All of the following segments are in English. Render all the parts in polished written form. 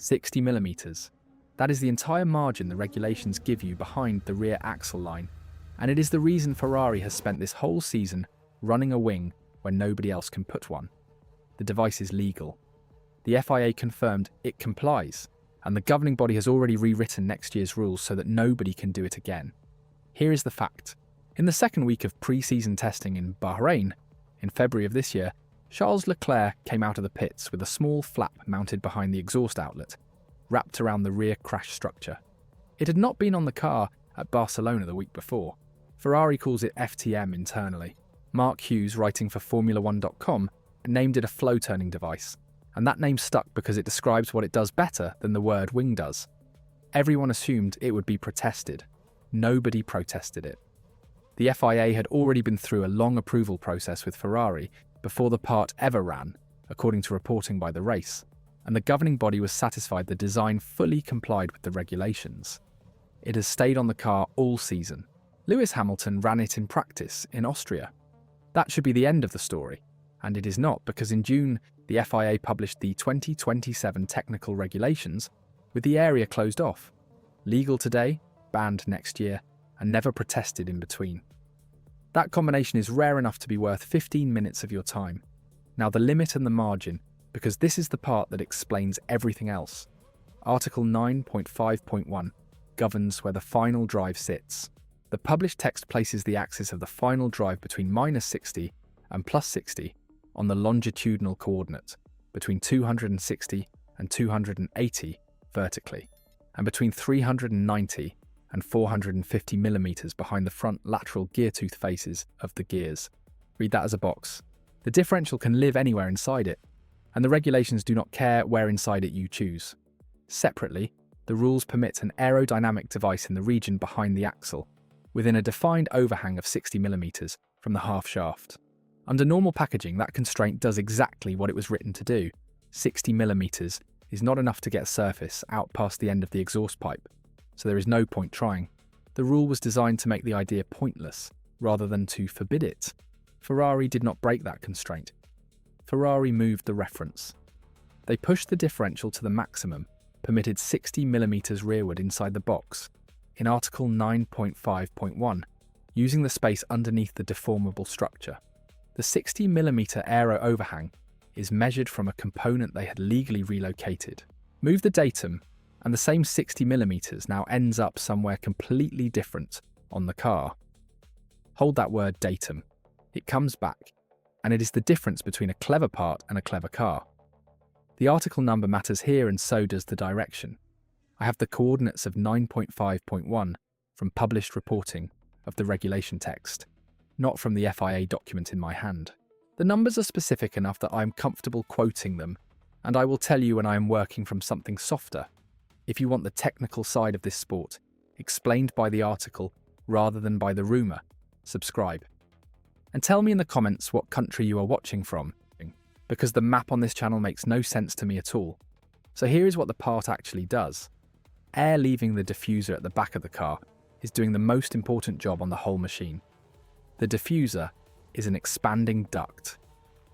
60 millimeters. That is the entire margin the regulations give you behind the rear axle line, and it is the reason Ferrari has spent this whole season running a wing when nobody else can put one. The device is legal. The FIA confirmed it complies, and the governing body has already rewritten next year's rules so that nobody can do it again. Here is the fact. In the second week of pre-season testing in Bahrain, in February of this year, Charles Leclerc came out of the pits with a small flap mounted behind the exhaust outlet, wrapped around the rear crash structure. It had not been on the car at Barcelona the week before. Ferrari calls it FTM internally. Mark Hughes, writing for Formula1.com, named it a flow-turning device, and that name stuck because it describes what it does better than the word wing does. Everyone assumed it would be protested. Nobody protested it. The FIA had already been through a long approval process with Ferrari before the part ever ran, according to reporting by the race, and the governing body was satisfied the design fully complied with the regulations. It has stayed on the car all season. Lewis Hamilton ran it in practice in Austria. That should be the end of the story, and it is not, because in June the FIA published the 2027 Technical Regulations with the area closed off. Legal today, banned next year, and never protested in between. That combination is rare enough to be worth 15 minutes of your time. Now the limit and the margin, because this is the part that explains everything else. Article 9.5.1 governs where the final drive sits. The published text places the axis of the final drive between -60 and +60 on the longitudinal coordinate, between 260 and 280 vertically, and between 390 and 450 millimeters behind the front lateral gear tooth faces of the gears. Read that as a box. The differential can live anywhere inside it, and the regulations do not care where inside it you choose. Separately, the rules permit an aerodynamic device in the region behind the axle, within a defined overhang of 60 millimeters from the half shaft. Under normal packaging, that constraint does exactly what it was written to do. 60 millimeters is not enough to get surface out past the end of the exhaust pipe, so there is no point trying. The rule was designed to make the idea pointless, rather than to forbid it. Ferrari did not break that constraint. Ferrari moved the reference. They pushed the differential to the maximum, permitted 60 millimeters rearward inside the box, in Article 9.5.1, using the space underneath the deformable structure. The 60 millimeter aero overhang is measured from a component they had legally relocated. Move the datum, and the same 60 millimeters now ends up somewhere completely different on the car. Hold that word datum. It comes back, and it is the difference between a clever part and a clever car. The article number matters here, and so does the direction. I have the coordinates of 9.5.1 from published reporting of the regulation text, not from the FIA document in my hand. The numbers are specific enough that I am comfortable quoting them, and I will tell you when I am working from something softer. If you want the technical side of this sport, explained by the article rather than by the rumour, subscribe. And tell me in the comments what country you are watching from, because the map on this channel makes no sense to me at all. So here is what the part actually does. Air leaving the diffuser at the back of the car is doing the most important job on the whole machine. The diffuser is an expanding duct.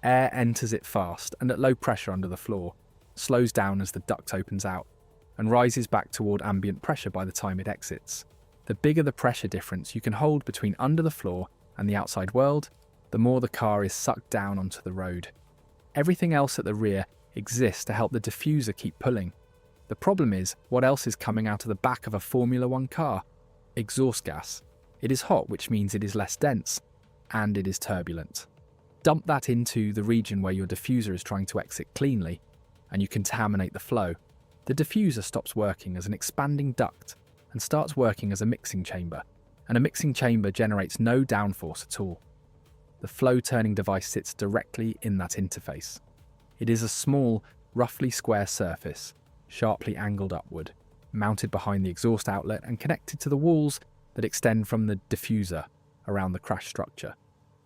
Air enters it fast and at low pressure under the floor, slows down as the duct opens out, and rises back toward ambient pressure by the time it exits. The bigger the pressure difference you can hold between under the floor and the outside world, the more the car is sucked down onto the road. Everything else at the rear exists to help the diffuser keep pulling. The problem is, what else is coming out of the back of a Formula 1 car? Exhaust gas. It is hot, which means it is less dense, and it is turbulent. Dump that into the region where your diffuser is trying to exit cleanly, and you contaminate the flow. The diffuser stops working as an expanding duct and starts working as a mixing chamber, and a mixing chamber generates no downforce at all. The flow-turning device sits directly in that interface. It is a small, roughly square surface, sharply angled upward, mounted behind the exhaust outlet and connected to the walls that extend from the diffuser around the crash structure.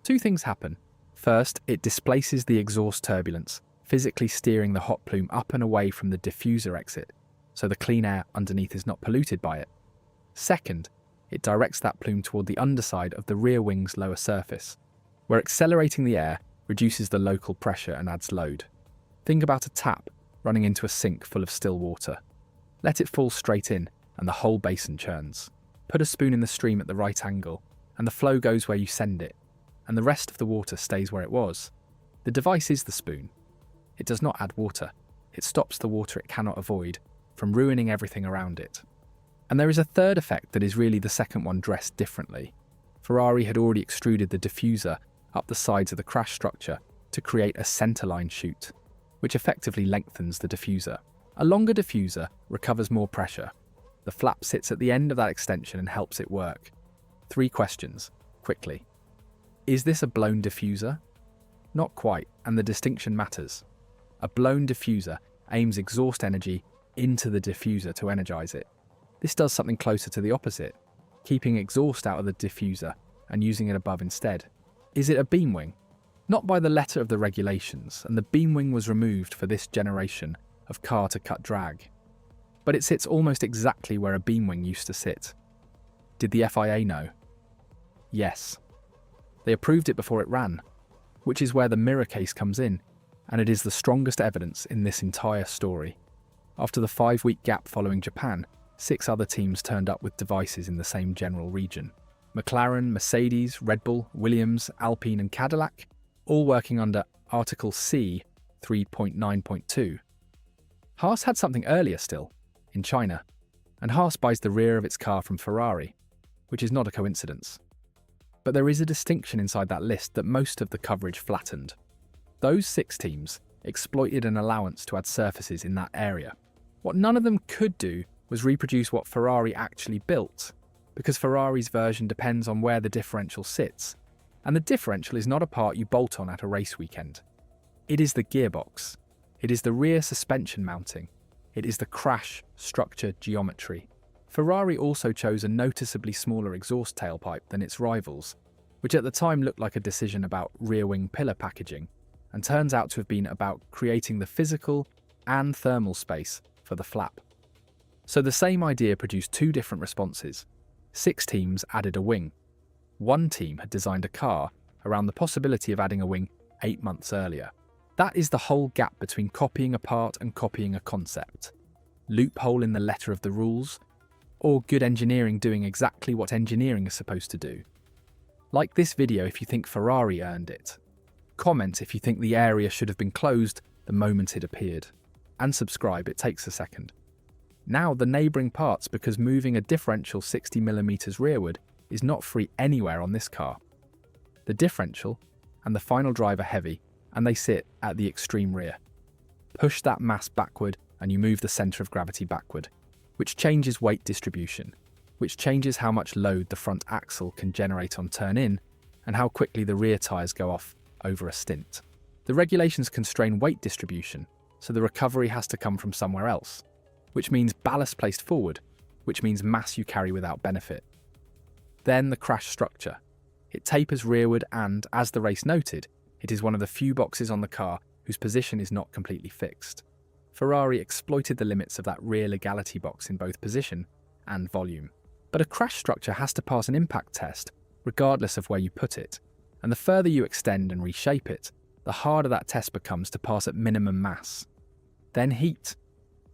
Two things happen. First, it displaces the exhaust turbulence, physically steering the hot plume up and away from the diffuser exit, so the clean air underneath is not polluted by it. Second, it directs that plume toward the underside of the rear wing's lower surface, where accelerating the air reduces the local pressure and adds load. Think about a tap. running into a sink full of still water. Let it fall straight in, and the whole basin churns. Put a spoon in the stream at the right angle, and the flow goes where you send it, and the rest of the water stays where it was. The device is the spoon. It does not add water. It stops the water it cannot avoid from ruining everything around it. And there is a third effect that is really the second one dressed differently. Ferrari had already extruded the diffuser up the sides of the crash structure to create a centerline chute, which effectively lengthens the diffuser. A longer diffuser recovers more pressure. The flap sits at the end of that extension and helps it work. 3 questions, quickly. Is this a blown diffuser? Not quite, and the distinction matters. A blown diffuser aims exhaust energy into the diffuser to energize it. This does something closer to the opposite, keeping exhaust out of the diffuser and using it above instead. Is it a beam wing? Not by the letter of the regulations, and the beam wing was removed for this generation of car to cut drag. But it sits almost exactly where a beam wing used to sit. Did the FIA know? Yes. They approved it before it ran, which is where the mirror case comes in, and it is the strongest evidence in this entire story. After the 5-week gap following Japan, 6 other teams turned up with devices in the same general region. McLaren, Mercedes, Red Bull, Williams, Alpine and Cadillac, all working under Article C 3.9.2. Haas had something earlier still, in China, and Haas buys the rear of its car from Ferrari, which is not a coincidence. But there is a distinction inside that list that most of the coverage flattened. Those 6 teams exploited an allowance to add surfaces in that area. What none of them could do was reproduce what Ferrari actually built, because Ferrari's version depends on where the differential sits, and the differential is not a part you bolt on at a race weekend. It is the gearbox. It is the rear suspension mounting. It is the crash structure geometry. Ferrari also chose a noticeably smaller exhaust tailpipe than its rivals, which at the time looked like a decision about rear wing pillar packaging, and turns out to have been about creating the physical and thermal space for the flap. So the same idea produced 2 different responses. 6 teams added a wing. 1 team had designed a car around the possibility of adding a wing 8 months earlier. That is the whole gap between copying a part and copying a concept. Loophole in the letter of the rules, or good engineering doing exactly what engineering is supposed to do. Like this video if you think Ferrari earned it. Comment if you think the area should have been closed the moment it appeared. And subscribe, it takes a second. Now the neighbouring parts, because moving a differential 60mm rearward is not free anywhere on this car. The differential and the final drive are heavy, and they sit at the extreme rear. Push that mass backward and you move the centre of gravity backward, which changes weight distribution, which changes how much load the front axle can generate on turn-in and how quickly the rear tyres go off over a stint. The regulations constrain weight distribution, so the recovery has to come from somewhere else, which means ballast placed forward, which means mass you carry without benefit. Then the crash structure. It tapers rearward and, as the race noted, it is one of the few boxes on the car whose position is not completely fixed. Ferrari exploited the limits of that rear legality box in both position and volume. But a crash structure has to pass an impact test, regardless of where you put it, and the further you extend and reshape it, the harder that test becomes to pass at minimum mass. Then heat.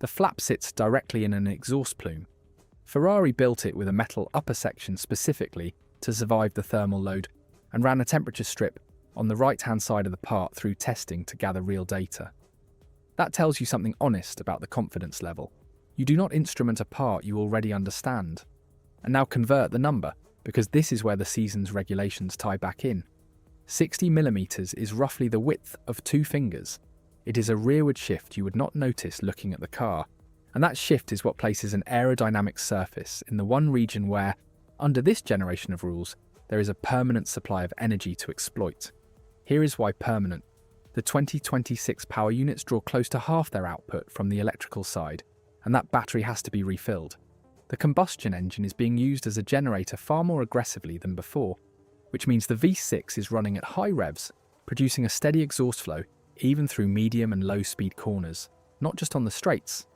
The flap sits directly in an exhaust plume. Ferrari built it with a metal upper section specifically to survive the thermal load and ran a temperature strip on the right-hand side of the part through testing to gather real data. That tells you something honest about the confidence level. You do not instrument a part you already understand. And now convert the number, because this is where the season's regulations tie back in. 60mm is roughly the width of 2 fingers. It is a rearward shift you would not notice looking at the car, and that shift is what places an aerodynamic surface in the one region where, under this generation of rules, there is a permanent supply of energy to exploit. Here is why permanent. The 2026 power units draw close to half their output from the electrical side, and that battery has to be refilled. The combustion engine is being used as a generator far more aggressively than before, which means the V6 is running at high revs, producing a steady exhaust flow even through medium and low speed corners, not just on the straights.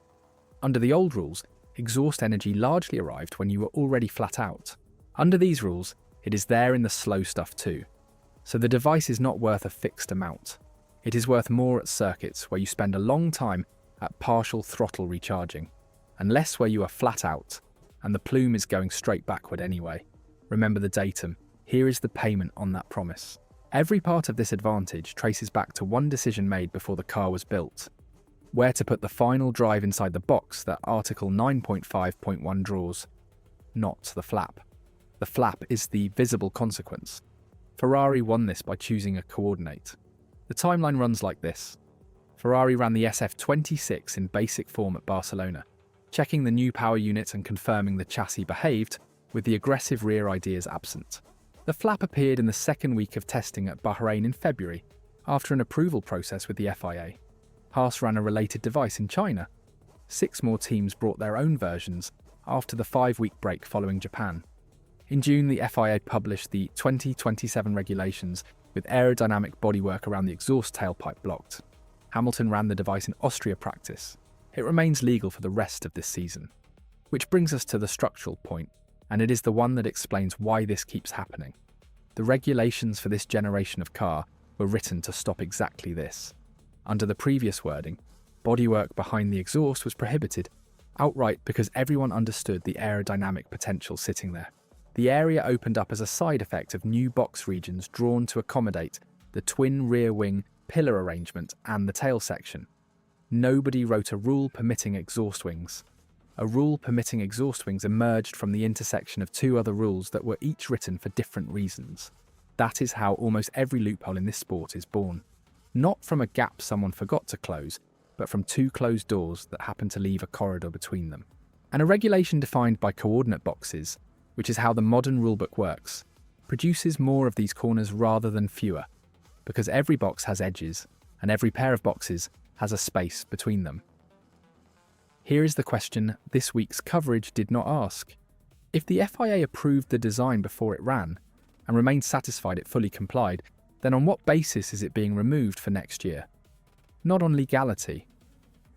Under the old rules, exhaust energy largely arrived when you were already flat out. Under these rules, it is there in the slow stuff too. So the device is not worth a fixed amount. It is worth more at circuits where you spend a long time at partial throttle recharging, and less where you are flat out, and the plume is going straight backward anyway. Remember the datum. Here is the payment on that promise. Every part of this advantage traces back to one decision made before the car was built: where to put the final drive inside the box that Article 9.5.1 draws, not the flap. The flap is the visible consequence. Ferrari won this by choosing a coordinate. The timeline runs like this. Ferrari ran the SF26 in basic form at Barcelona, checking the new power unit and confirming the chassis behaved, with the aggressive rear ideas absent. The flap appeared in the second week of testing at Bahrain in February, after an approval process with the FIA. Haas ran a related device in China. 6 more teams brought their own versions after the 5-week break following Japan. In June, the FIA published the 2027 regulations with aerodynamic bodywork around the exhaust tailpipe blocked. Hamilton ran the device in Austria practice. It remains legal for the rest of this season. Which brings us to the structural point, and it is the one that explains why this keeps happening. The regulations for this generation of car were written to stop exactly this. Under the previous wording, bodywork behind the exhaust was prohibited, outright because everyone understood the aerodynamic potential sitting there. The area opened up as a side effect of new box regions drawn to accommodate the twin rear wing pillar arrangement and the tail section. Nobody wrote a rule permitting exhaust wings. A rule permitting exhaust wings emerged from the intersection of 2 other rules that were each written for different reasons. That is how almost every loophole in this sport is born. Not from a gap someone forgot to close, but from 2 closed doors that happen to leave a corridor between them. And a regulation defined by coordinate boxes, which is how the modern rulebook works, produces more of these corners rather than fewer, because every box has edges, and every pair of boxes has a space between them. Here is the question this week's coverage did not ask. If the FIA approved the design before it ran, and remained satisfied it fully complied, then on what basis is it being removed for next year? Not on legality.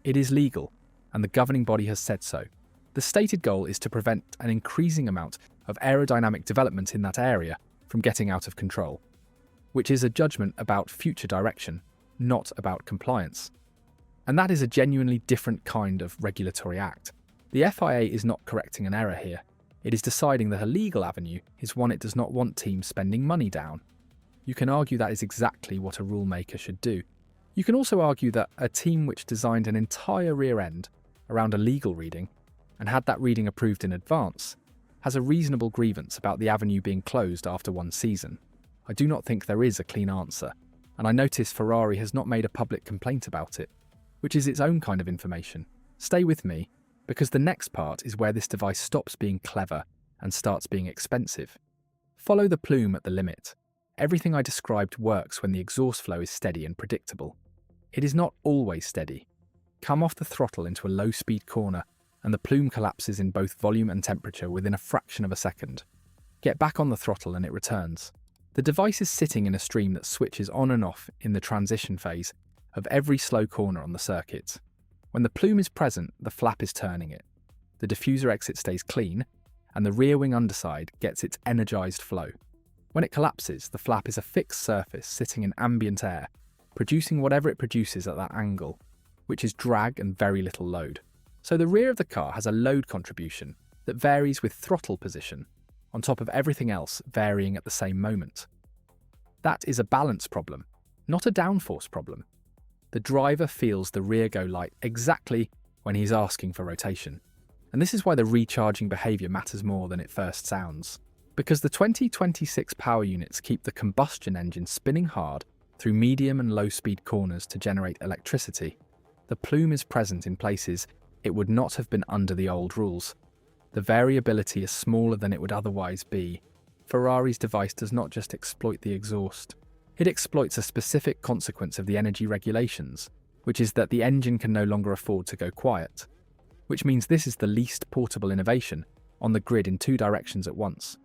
It is legal, and the governing body has said so. The stated goal is to prevent an increasing amount of aerodynamic development in that area from getting out of control, which is a judgment about future direction, not about compliance. And that is a genuinely different kind of regulatory act. The FIA is not correcting an error here. It is deciding that a legal avenue is one it does not want teams spending money down. You can argue that is exactly what a rule maker should do. You can also argue that a team which designed an entire rear end around a legal reading and had that reading approved in advance has a reasonable grievance about the avenue being closed after one season. I do not think there is a clean answer, and I notice Ferrari has not made a public complaint about it, which is its own kind of information. Stay with me, because the next part is where this device stops being clever and starts being expensive. Follow the plume at the limit. Everything I described works when the exhaust flow is steady and predictable. It is not always steady. Come off the throttle into a low-speed corner and the plume collapses in both volume and temperature within a fraction of a second. Get back on the throttle and it returns. The device is sitting in a stream that switches on and off in the transition phase of every slow corner on the circuit. When the plume is present, the flap is turning it. The diffuser exit stays clean, and the rear wing underside gets its energized flow. When it collapses, the flap is a fixed surface sitting in ambient air, producing whatever it produces at that angle, which is drag and very little load. So the rear of the car has a load contribution that varies with throttle position, on top of everything else varying at the same moment. That is a balance problem, not a downforce problem. The driver feels the rear go light exactly when he's asking for rotation. And this is why the recharging behaviour matters more than it first sounds. Because the 2026 power units keep the combustion engine spinning hard through medium and low speed corners to generate electricity. The plume is present in places it would not have been under the old rules. The variability is smaller than it would otherwise be. Ferrari's device does not just exploit the exhaust. It exploits a specific consequence of the energy regulations, which is that the engine can no longer afford to go quiet, which means this is the least portable innovation on the grid in 2 directions at once.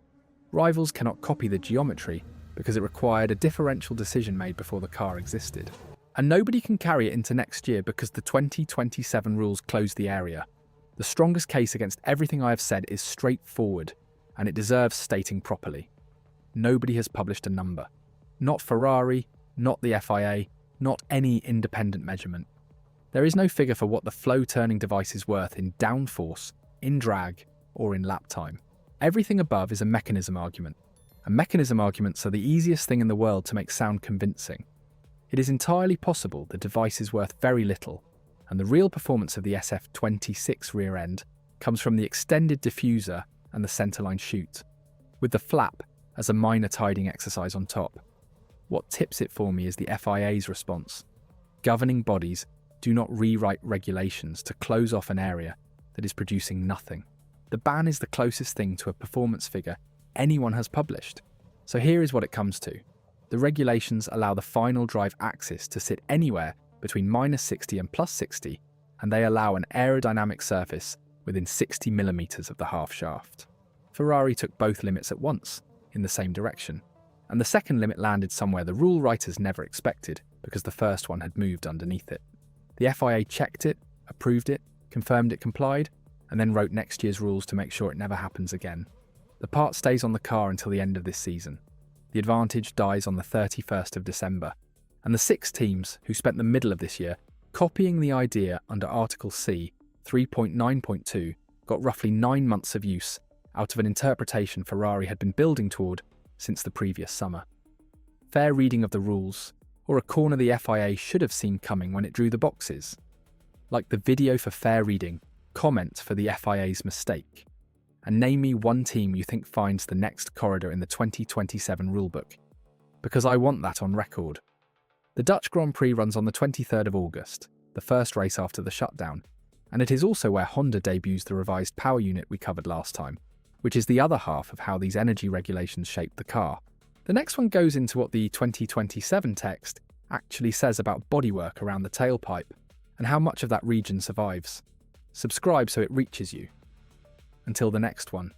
Rivals cannot copy the geometry because it required a differential decision made before the car existed. And nobody can carry it into next year because the 2027 rules close the area. The strongest case against everything I have said is straightforward, and it deserves stating properly. Nobody has published a number. Not Ferrari, not the FIA, not any independent measurement. There is no figure for what the flow-turning device is worth in downforce, in drag, or in lap time. Everything above is a mechanism argument, and mechanism arguments are the easiest thing in the world to make sound convincing. It is entirely possible the device is worth very little, and the real performance of the SF26 rear end comes from the extended diffuser and the centerline chute, with the flap as a minor tiding exercise on top. What tips it for me is the FIA's response. Governing bodies do not rewrite regulations to close off an area that is producing nothing. The ban is the closest thing to a performance figure anyone has published. So here is what it comes to. The regulations allow the final drive axis to sit anywhere between -60 and +60, and they allow an aerodynamic surface within 60 millimeters of the half shaft. Ferrari took both limits at once, in the same direction, and the second limit landed somewhere the rule writers never expected because the first one had moved underneath it. The FIA checked it, approved it, confirmed it complied, and then wrote next year's rules to make sure it never happens again. The part stays on the car until the end of this season. The advantage dies on the 31st of December, and the 6 teams who spent the middle of this year copying the idea under Article C 3.9.2 got roughly 9 months of use out of an interpretation Ferrari had been building toward since the previous summer. Fair reading of the rules, or a corner the FIA should have seen coming when it drew the boxes. Like the video for fair reading, comment for the FIA's mistake, and name me one team you think finds the next corridor in the 2027 rulebook, because I want that on record. The Dutch Grand Prix runs on the 23rd of August, the first race after the shutdown, and it is also where Honda debuts the revised power unit we covered last time, which is the other half of how these energy regulations shape the car. The next one goes into what the 2027 text actually says about bodywork around the tailpipe and how much of that region survives. Subscribe so it reaches you. Until the next one.